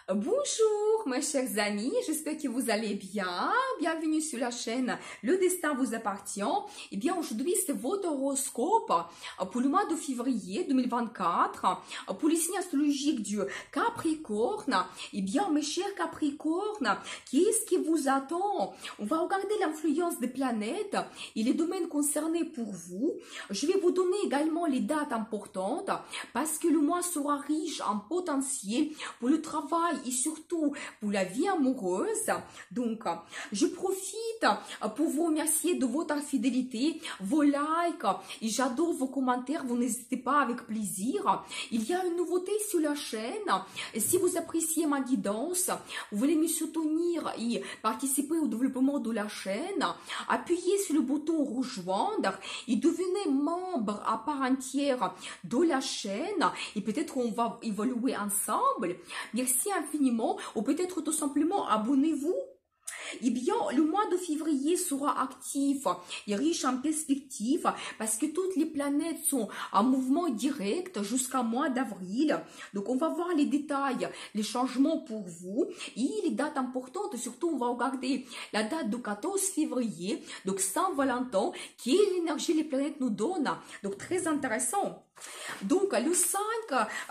Bonjour mes chers amis, j'espère que vous allez bien. Bienvenue sur la chaîne Le Destin vous appartient. Eh bien aujourd'hui c'est votre horoscope pour le mois de février 2024 pour les signes astrologiques du Capricorne. Eh bien mes chers Capricornes, qu'est-ce qui vous attend? On va regarder l'influence des planètes et les domaines concernés pour vous. Je vais vous donner également les dates importantes parce que le mois sera riche en potentiel pour le travail et surtout pour la vie amoureuse. Donc, je profite pour vous remercier de votre fidélité, vos likes et j'adore vos commentaires. Vous n'hésitez pas, avec plaisir. Il y a une nouveauté sur la chaîne. Et si vous appréciez ma guidance, vous voulez me soutenir et participer au développement de la chaîne, appuyez sur le bouton rejoindre et devenez membre à part entière de la chaîne et peut-être on va évoluer ensemble. Merci infiniment, ou peut-être tout simplement abonnez-vous. Eh bien, le mois de février sera actif et riche en perspectives parce que toutes les planètes sont en mouvement direct jusqu'au mois d'avril. Donc, on va voir les détails, les changements pour vous et les dates importantes. Surtout, on va regarder la date du 14 février, donc Saint-Valentin, qui est l'énergie que les planètes nous donnent. Donc, très intéressant. Donc, le 5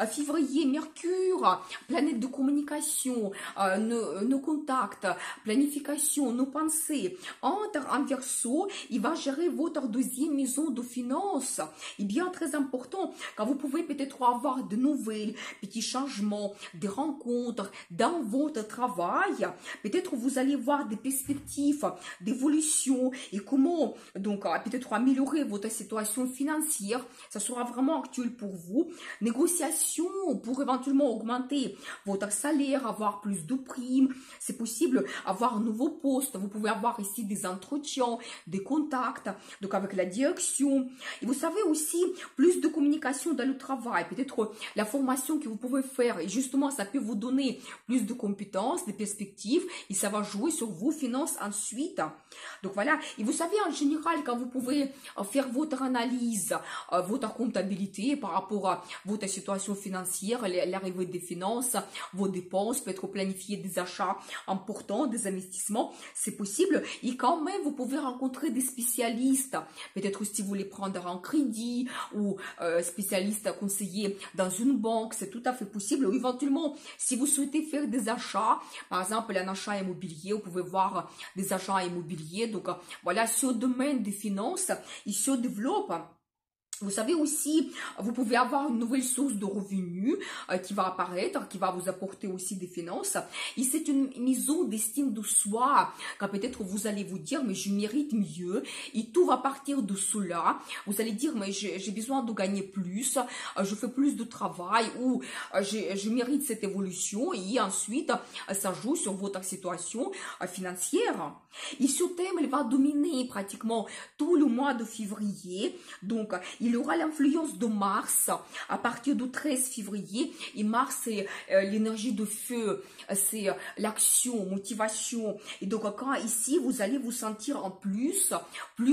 février, Mercure, planète de communication, nos contacts, planification, nos pensées, entre en Verseau, il va gérer votre deuxième maison de finances. Et bien, très important, quand vous pouvez peut-être avoir de nouvelles, petits changements, des rencontres dans votre travail. Peut-être vous allez voir des perspectives d'évolution et comment, donc, peut-être améliorer votre situation financière. Ça sera vraiment actuel pour vous. Négociation pour éventuellement augmenter votre salaire, avoir plus de primes. C'est possible avoir un nouveau poste. Vous pouvez avoir ici des entretiens, des contacts, donc avec la direction. Et vous savez aussi, plus de communication dans le travail. Peut-être la formation que vous pouvez faire. Et justement, ça peut vous donner plus de compétences, des perspectives. Et ça va jouer sur vos finances ensuite. Donc voilà. Et vous savez, en général, quand vous pouvez faire votre analyse, votre comptabilité par rapport à votre situation financière, l'arrivée des finances, vos dépenses, peut-être planifier des achats importants, des investissements, c'est possible. Et quand même, vous pouvez rencontrer des spécialistes, peut-être si vous voulez prendre un crédit ou spécialiste conseiller dans une banque, c'est tout à fait possible. Ou éventuellement, si vous souhaitez faire des achats, par exemple un achat immobilier, vous pouvez voir des achats immobiliers. Donc voilà, sur le domaine des finances, il se développe. Vous savez aussi, vous pouvez avoir une nouvelle source de revenus qui va apparaître, qui va vous apporter aussi des finances. Et c'est une maison d'estime de soi, quand peut-être vous allez vous dire, mais je mérite mieux. Et tout va partir de cela. Vous allez dire, mais j'ai besoin de gagner plus, je fais plus de travail ou je mérite cette évolution. Et ensuite, ça joue sur votre situation financière. Et ce thème, il va dominer pratiquement tout le mois de février. Donc, il aura l'influence de Mars à partir du 13 février. Et Mars, c'est l'énergie de feu, c'est l'action, motivation. Et donc, quand ici, vous allez vous sentir en plus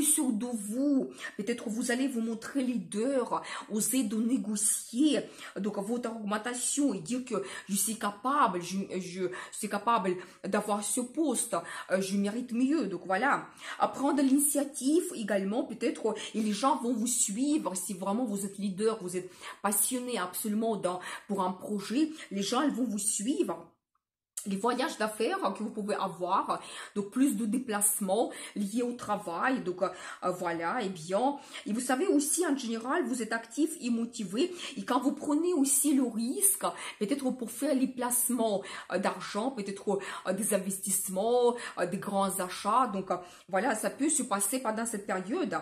sûr de vous. Peut-être vous allez vous montrer leader, oser de négocier donc votre augmentation et dire que je suis capable, je suis capable d'avoir ce poste, je mérite mieux. Donc voilà, à prendre l'initiative également peut-être et les gens vont vous suivre. Si vraiment vous êtes leader, vous êtes passionné absolument pour un projet, les gens ils vont vous suivre. Les voyages d'affaires que vous pouvez avoir, donc plus de déplacements liés au travail, donc voilà, et bien, et vous savez aussi en général, vous êtes actif et motivé, et quand vous prenez aussi le risque, peut-être pour faire les placements d'argent, peut-être des investissements, des grands achats, donc voilà, ça peut se passer pendant cette période.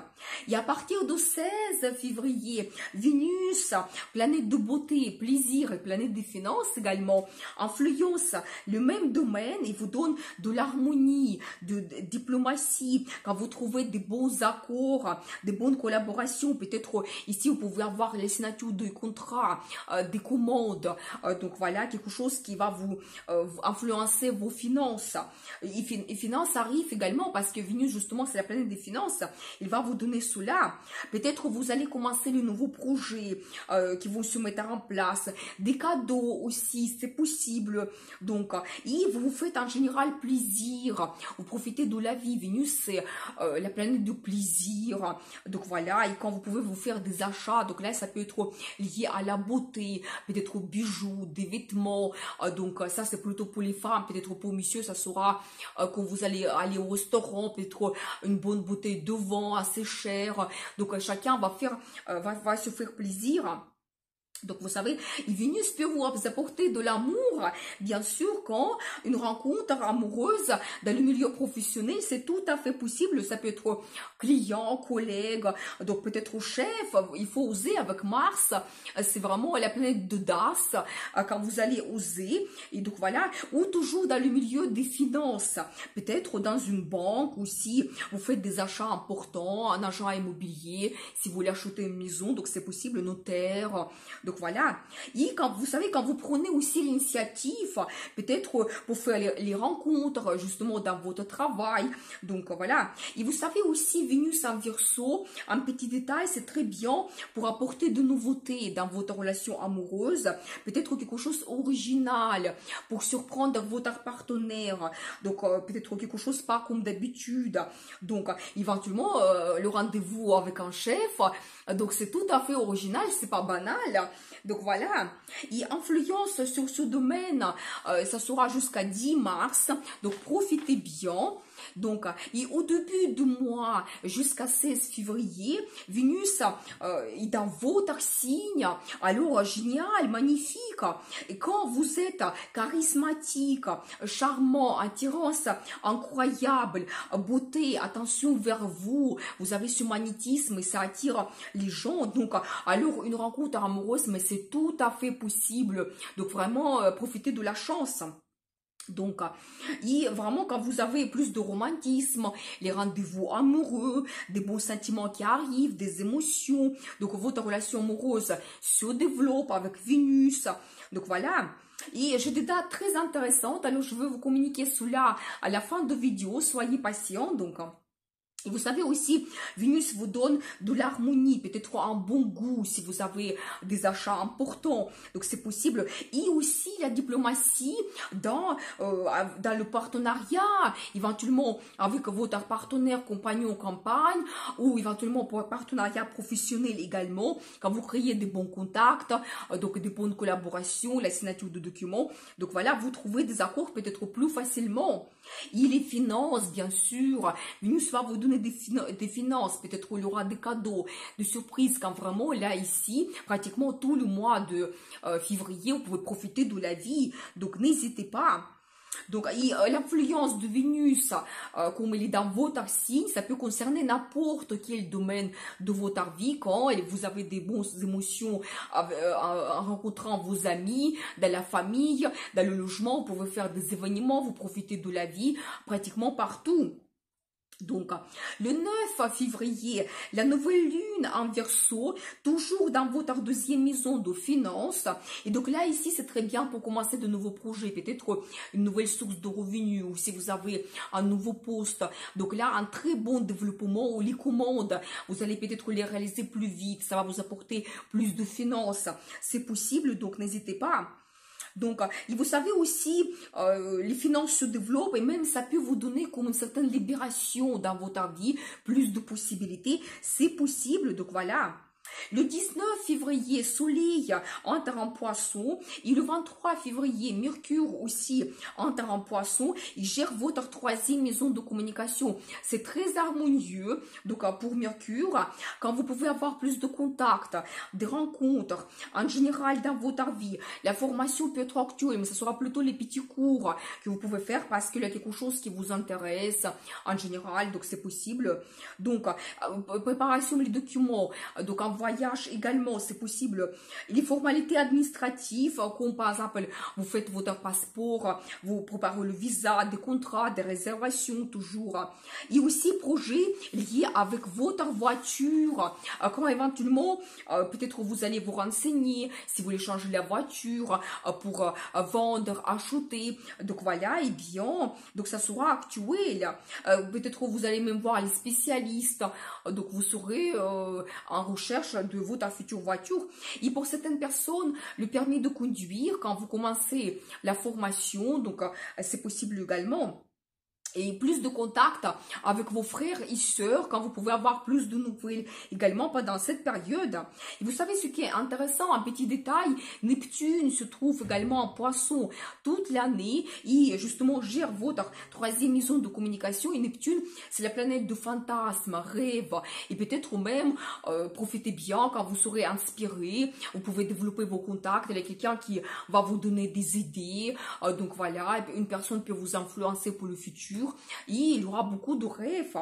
Et à partir du 16 février, Vénus, planète de beauté, plaisir et planète des finances également, influence le même domaine, il vous donne de l'harmonie, de diplomatie, quand vous trouvez des bons accords, des bonnes collaborations, peut-être ici vous pouvez avoir les signatures de contrats, des commandes, donc voilà, quelque chose qui va vous influencer vos finances. Et finances arrive également parce que Vénus, justement, c'est la planète des finances, il va vous donner cela. Peut-être vous allez commencer le nouveau projet qui vont se mettre en place, des cadeaux aussi, c'est possible. Donc, et vous vous faites en général plaisir, vous profitez de la vie. Vénus, c'est la planète du plaisir. Donc voilà, et quand vous pouvez vous faire des achats, donc là, ça peut être lié à la beauté, peut-être aux bijoux, des vêtements. Donc ça, c'est plutôt pour les femmes. Peut-être pour monsieur, ça sera quand vous allez aller au restaurant, peut-être une bonne bouteille de vin assez chère. Donc chacun va faire, va se faire plaisir. Donc, vous savez, Vénus peut vous apporter de l'amour, bien sûr, quand une rencontre amoureuse dans le milieu professionnel, c'est tout à fait possible. Ça peut être client, collègue, donc peut-être chef. Il faut oser avec Mars. C'est vraiment la planète d'audace quand vous allez oser. Et donc, voilà. Ou toujours dans le milieu des finances. Peut-être dans une banque aussi, vous faites des achats importants, un agent immobilier, si vous voulez acheter une maison, donc c'est possible, notaire. Donc voilà, et quand vous savez, quand vous prenez aussi l'initiative, peut-être pour faire les rencontres justement dans votre travail, donc voilà. Et vous savez aussi, Vénus en Verseau, un petit détail, c'est très bien pour apporter de nouveautés dans votre relation amoureuse, peut-être quelque chose original pour surprendre votre partenaire, donc peut-être quelque chose pas comme d'habitude, donc éventuellement le rendez-vous avec un chef, donc c'est tout à fait original, c'est pas banal. Donc voilà, et influence sur ce domaine, ça sera jusqu'à 10 mars, donc profitez bien. Donc, et au début du mois jusqu'à 16 février, Vénus est dans votre signe. Alors, génial, magnifique. Et quand vous êtes charismatique, charmant, attirance incroyable, beauté, attention vers vous, vous avez ce magnétisme et ça attire les gens. Donc, alors, une rencontre amoureuse, mais c'est tout à fait possible. Donc, vraiment, profitez de la chance. Donc, et vraiment, quand vous avez plus de romantisme, les rendez-vous amoureux, des bons sentiments qui arrivent, des émotions, donc votre relation amoureuse se développe avec Vénus. Donc voilà. Et j'ai des dates très intéressantes, alors je vais vous communiquer cela à la fin de vidéo, soyez patients. Donc, et vous savez aussi, Vénus vous donne de l'harmonie, peut-être un bon goût si vous avez des achats importants. Donc, c'est possible. Et aussi la diplomatie dans le partenariat, éventuellement avec votre partenaire, compagnon, compagne, ou éventuellement pour un partenariat professionnel également, quand vous créez des bons contacts, donc des bonnes collaborations, la signature de documents. Donc, voilà, vous trouvez des accords peut-être plus facilement. Et les finances, bien sûr, Vénus va vous donner des finances, peut-être il y aura des cadeaux, des surprises, quand vraiment là ici, pratiquement tout le mois de février, vous pouvez profiter de la vie, donc n'hésitez pas. Donc, l'influence de Vénus, comme elle est dans votre signe, ça peut concerner n'importe quel domaine de votre vie, quand vous avez des bonnes émotions en rencontrant vos amis, dans la famille, dans le logement, vous pouvez faire des événements, vous profitez de la vie pratiquement partout. Donc, le 9 février, la nouvelle lune en Verseau, toujours dans votre deuxième maison de finances. Et donc là, ici, c'est très bien pour commencer de nouveaux projets, peut-être une nouvelle source de revenus, ou si vous avez un nouveau poste. Donc là, un très bon développement, ou les commandes, vous allez peut-être les réaliser plus vite, ça va vous apporter plus de finances. C'est possible, donc n'hésitez pas. Donc, et vous savez aussi, les finances se développent et même ça peut vous donner comme une certaine libération dans votre vie, plus de possibilités. C'est possible, donc voilà. Le 19 février, Soleil entre en Poisson et le 23 février, Mercure aussi entre en Poisson. Il gère votre troisième maison de communication. C'est très harmonieux. Donc pour Mercure, quand vous pouvez avoir plus de contacts, des rencontres, en général dans votre vie, la formation peut être actuelle, mais ce sera plutôt les petits cours que vous pouvez faire parce qu'il y a quelque chose qui vous intéresse en général, donc c'est possible. Donc préparation des documents, donc en voyage également, c'est possible. Les formalités administratives, comme par exemple, vous faites votre passeport, vous préparez le visa, des contrats, des réservations, toujours. Et aussi projets liés avec votre voiture, quand éventuellement, peut-être vous allez vous renseigner, si vous voulez changer la voiture, pour vendre, acheter. Donc voilà, et bien, donc ça sera actuel. Peut-être vous allez même voir les spécialistes, donc vous serez en recherche de votre future voiture. Et pour certaines personnes, le permis de conduire, quand vous commencez la formation, donc c'est possible également. Et plus de contacts avec vos frères et sœurs, quand vous pouvez avoir plus de nouvelles également pendant cette période. Et vous savez ce qui est intéressant, un petit détail, Neptune se trouve également en Poisson toute l'année et justement gère votre troisième maison de communication. Et Neptune, c'est la planète de fantasmes, rêves. Et peut-être même, profitez bien quand vous serez inspiré, vous pouvez développer vos contacts avec quelqu'un qui va vous donner des idées. Donc voilà, une personne peut vous influencer pour le futur. Et il y aura beaucoup de rêves.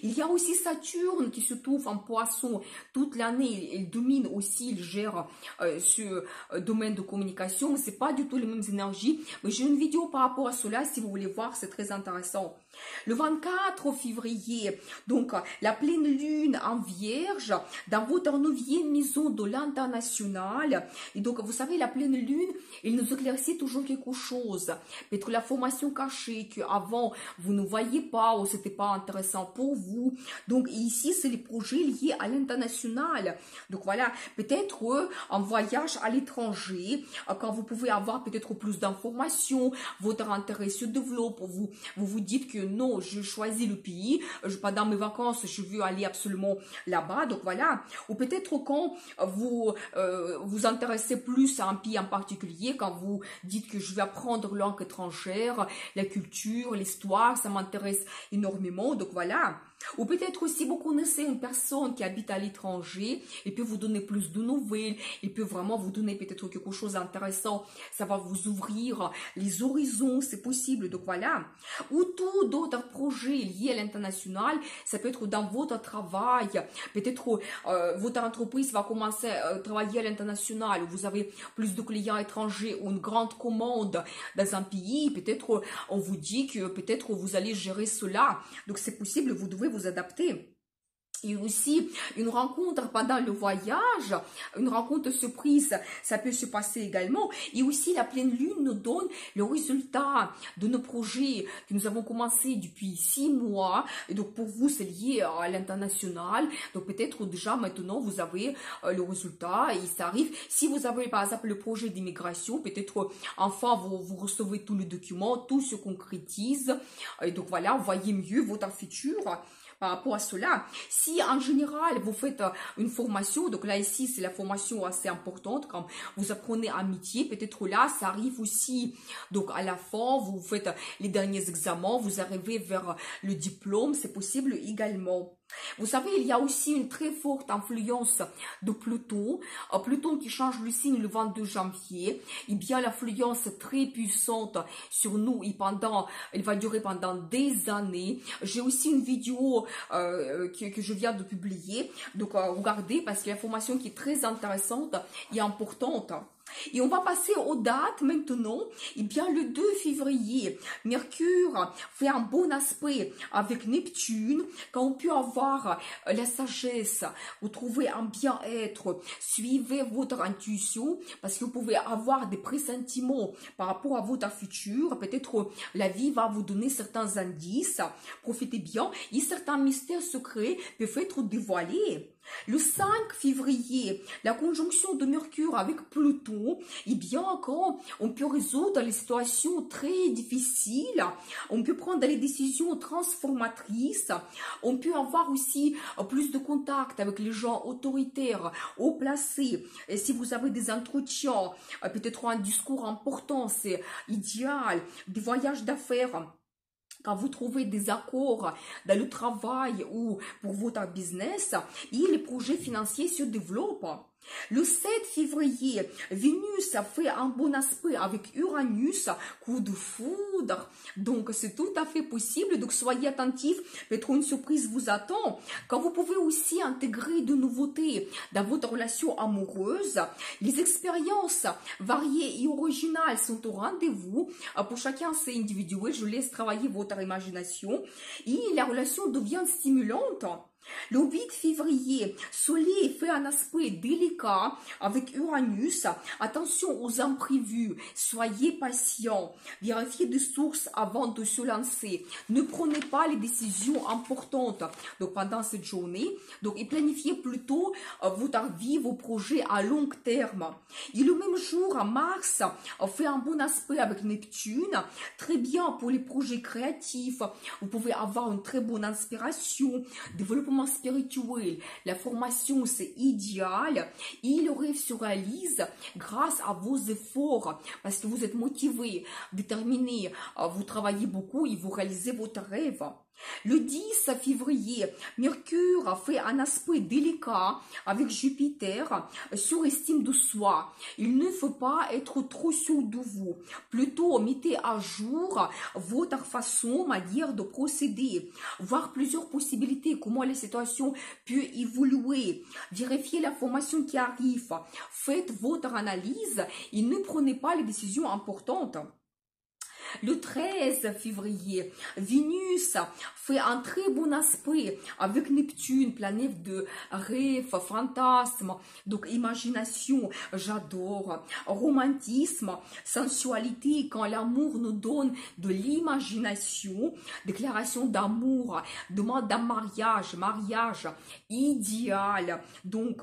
Il y a aussi Saturne qui se trouve en Poisson toute l'année. Il domine aussi, il gère ce domaine de communication. Mais ce n'est pas du tout les mêmes énergies. Mais j'ai une vidéo par rapport à cela. Si vous voulez voir, c'est très intéressant. Le 24 février, donc la pleine lune en Vierge, dans votre 9e maison de l'international. Et donc, vous savez, la pleine lune, elle nous éclaircit toujours quelque chose. Peut-être la formation cachée qu'avant, vous ne voyez pas ou c'était pas intéressant pour vous. Donc, ici, c'est les projets liés à l'international. Donc, voilà, peut-être un voyage à l'étranger, quand vous pouvez avoir peut-être plus d'informations, votre intérêt se développe, vous dites que non, je choisis le pays, pendant mes vacances, je veux aller absolument là-bas, donc voilà. Ou peut-être quand vous vous intéressez plus à un pays en particulier, quand vous dites que je vais apprendre langue étrangère, la culture, l'histoire, ça m'intéresse énormément, donc voilà. Ou peut-être aussi vous connaissez une personne qui habite à l'étranger, il peut vous donner plus de nouvelles, il peut vraiment vous donner peut-être quelque chose d'intéressant, ça va vous ouvrir les horizons, c'est possible, donc voilà. Ou tout d'autres projets liés à l'international, ça peut être dans votre travail, peut-être votre entreprise va commencer à travailler à l'international, vous avez plus de clients étrangers ou une grande commande dans un pays, peut-être on vous dit que peut-être vous allez gérer cela, donc c'est possible, vous devez vous adapter. Et aussi, une rencontre pendant le voyage, une rencontre surprise, ça peut se passer également. Et aussi, la pleine lune nous donne le résultat de nos projets que nous avons commencé depuis 6 mois. Et donc, pour vous, c'est lié à l'international. Donc, peut-être déjà maintenant, vous avez le résultat et ça arrive. Si vous avez, par exemple, le projet d'immigration, peut-être enfin, vous recevez tous les documents, tout se concrétise. Et donc, voilà, vous voyez mieux votre futur par rapport à cela. Si en général vous faites une formation, donc là ici c'est la formation assez importante, quand vous apprenez un métier, peut-être là ça arrive aussi, donc à la fin vous faites les derniers examens, vous arrivez vers le diplôme, c'est possible également. Vous savez, il y a aussi une très forte influence de Pluton. Pluton qui change le signe le 22 janvier. Et bien, l'influence très puissante sur nous et elle va durer pendant des années. J'ai aussi une vidéo que je viens de publier. Donc, regardez parce qu'il y a une information qui est très intéressante et importante. Et on va passer aux dates maintenant. Et bien, le 2 février, Mercure fait un bon aspect avec Neptune. Quand on peut avoir la sagesse, vous trouvez un bien-être, suivez votre intuition parce que vous pouvez avoir des pressentiments par rapport à votre futur. Peut-être la vie va vous donner certains indices. Profitez bien et certains mystères secrets peuvent être dévoilés. Le 5 février, la conjonction de Mercure avec Pluton, et bien quand on peut résoudre les situations très difficiles, on peut prendre des décisions transformatrices, on peut avoir aussi plus de contact avec les gens autoritaires, haut placés. Et si vous avez des entretiens, peut-être un discours important, c'est idéal, des voyages d'affaires. Quand vous trouvez des accords dans le travail ou pour votre business, et les projets financiers se développent. Le 7 février, Vénus a fait un bon aspect avec Uranus, coup de foudre. Donc, c'est tout à fait possible. Donc, soyez attentifs. Peut-être une surprise vous attend. Quand vous pouvez aussi intégrer de nouveautés dans votre relation amoureuse, les expériences variées et originales sont au rendez-vous. Pour chacun, c'est individuel. Je laisse travailler votre imagination. Et la relation devient stimulante. Le 8 février, Soleil fait un aspect délicat avec Uranus. Attention aux imprévus, soyez patient, vérifiez des sources avant de se lancer. Ne prenez pas les décisions importantes donc pendant cette journée. Donc, et planifiez plutôt votre vie, vos projets à long terme. Et le même jour, Mars fait un bon aspect avec Neptune. Très bien pour les projets créatifs. Vous pouvez avoir une très bonne inspiration, développement spirituel, la formation c'est idéal et le rêve se réalise grâce à vos efforts parce que vous êtes motivé, déterminé, vous travaillez beaucoup et vous réalisez votre rêve. Le 10 février, Mercure a fait un aspect délicat avec Jupiter sur estime de soi. Il ne faut pas être trop sûr de vous. Plutôt, mettez à jour votre façon, manière de procéder. Voir plusieurs possibilités, comment la situation peut évoluer. Vérifiez l'information qui arrive. Faites votre analyse et ne prenez pas les décisions importantes. Le 13 février, Vénus fait un très bon aspect avec Neptune, planète de rêve, fantasme, donc imagination, j'adore, romantisme, sensualité, quand l'amour nous donne de l'imagination, déclaration d'amour, demande d'un mariage idéal. Donc,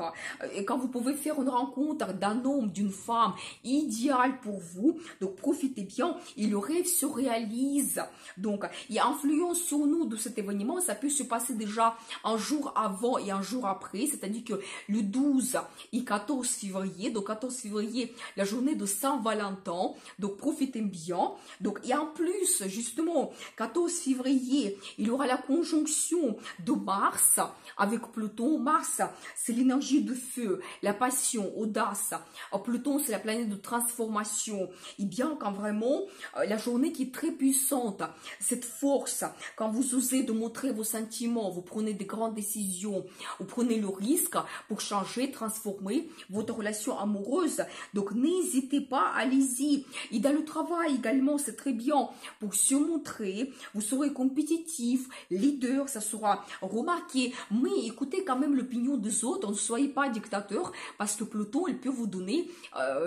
quand vous pouvez faire une rencontre d'un homme, d'une femme, idéal pour vous, donc profitez bien, et le rêve se réalise. Donc, il y a influence sur nous de cet événement. Ça peut se passer déjà un jour avant et un jour après. C'est-à-dire que le 12 et 14 février, donc 14 février, la journée de Saint-Valentin. Donc, profitez bien. Donc, et en plus, justement, 14 février, il y aura la conjonction de Mars avec Pluton. Mars, c'est l'énergie de feu, la passion, audace. Pluton, c'est la planète de transformation. Et bien, quand vraiment, la journée qui est très puissante, cette force, quand vous osez de montrer vos sentiments, vous prenez des grandes décisions, vous prenez le risque pour changer, transformer votre relation amoureuse. Donc, n'hésitez pas, allez-y. Et dans le travail également, c'est très bien pour se montrer. Vous serez compétitif, leader, ça sera remarqué. Mais écoutez quand même l'opinion des autres, ne soyez pas dictateur parce que Pluton, il peut vous donner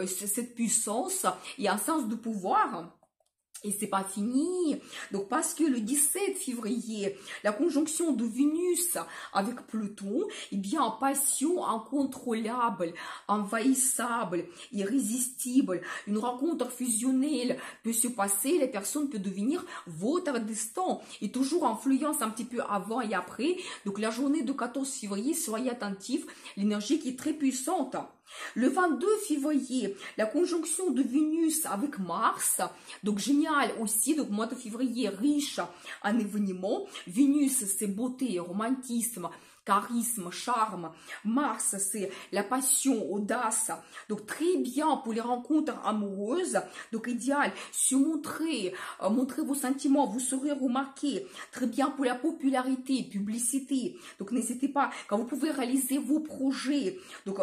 cette puissance et un sens de pouvoir. Et c'est pas fini. Donc, parce que le 17 février, la conjonction de Vénus avec Pluton, eh bien, passion incontrôlable, envahissable, irrésistible, une rencontre fusionnelle peut se passer, les personnes peuvent devenir votre destin. Et toujours influence un petit peu avant et après. Donc, la journée de 14 février, soyez attentifs, l'énergie qui est très puissante. Le 22 février, la conjonction de Vénus avec Mars, donc génial aussi, donc mois de février riche en événements. Vénus, c'est beauté, romantisme, charisme, charme. Mars, c'est la passion, audace. Donc, très bien pour les rencontres amoureuses. Donc, idéal, se montrer, montrer vos sentiments, vous serez remarqué. Très bien pour la popularité, publicité. Donc, n'hésitez pas, quand vous pouvez réaliser vos projets. Donc,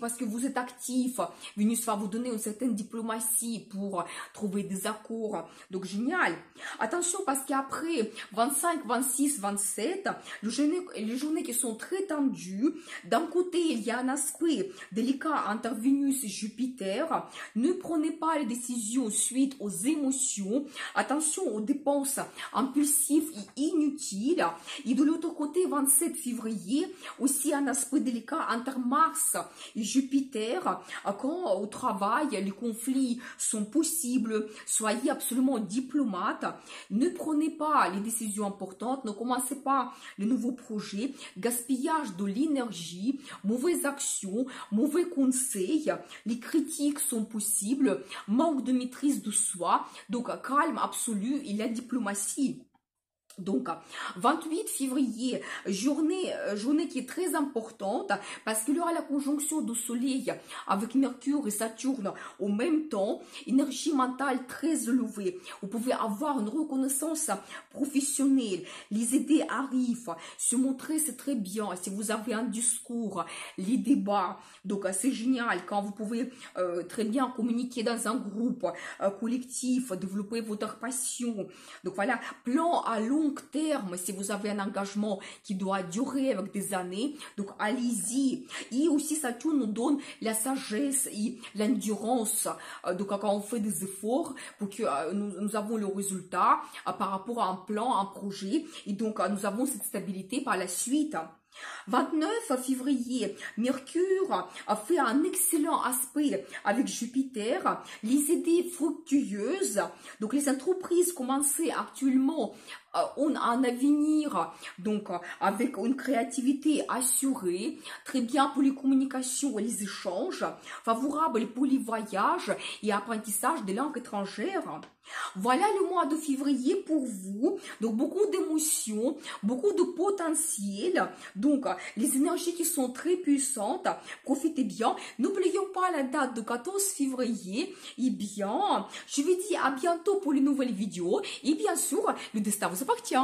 parce que vous êtes actif, Vénus va vous donner une certaine diplomatie pour trouver des accords. Donc, génial. Attention, parce qu'après 25, 26, 27, les journées qui sont très tendues. D'un côté, il y a un aspect délicat entre Vénus et Jupiter. Ne prenez pas les décisions suite aux émotions. Attention aux dépenses impulsives et inutiles. Et de l'autre côté, 27 février, aussi un aspect délicat entre Mars et Jupiter. Quand au travail, les conflits sont possibles, soyez absolument diplomate. Ne prenez pas les décisions importantes. Ne commencez pas les nouveaux projets. Gaspillage de l'énergie, mauvaises actions, mauvais conseils, les critiques sont possibles, manque de maîtrise de soi, donc calme absolu et la diplomatie. Donc, 28 février, journée qui est très importante parce qu'il y aura la conjonction du Soleil avec Mercure et Saturne au même temps, énergie mentale très élevée. Vous pouvez avoir une reconnaissance professionnelle, les idées arrivent, se montrer c'est très bien. Si vous avez un discours, les débats, donc c'est génial quand vous pouvez très bien communiquer dans un groupe collectif, développer votre passion. Donc voilà, plan à long terme, si vous avez un engagement qui doit durer avec des années, donc allez-y. Et aussi Saturne nous donne la sagesse et l'endurance, donc quand on fait des efforts pour que nous avons le résultat par rapport à un plan, un projet, et donc nous avons cette stabilité par la suite. 29 février, Mercure a fait un excellent aspect avec Jupiter, les idées fructueuses, donc les entreprises commencent actuellement ont un avenir, donc avec une créativité assurée, très bien pour les communications et les échanges, favorable pour les voyages et apprentissage des langues étrangères. Voilà le mois de février pour vous, donc beaucoup d'émotions, beaucoup de potentiel, donc les énergies qui sont très puissantes, profitez bien. N'oublions pas la date de 14 février, et bien, je vous dis à bientôt pour les nouvelles vidéos, et bien sûr, le destin vous appartient.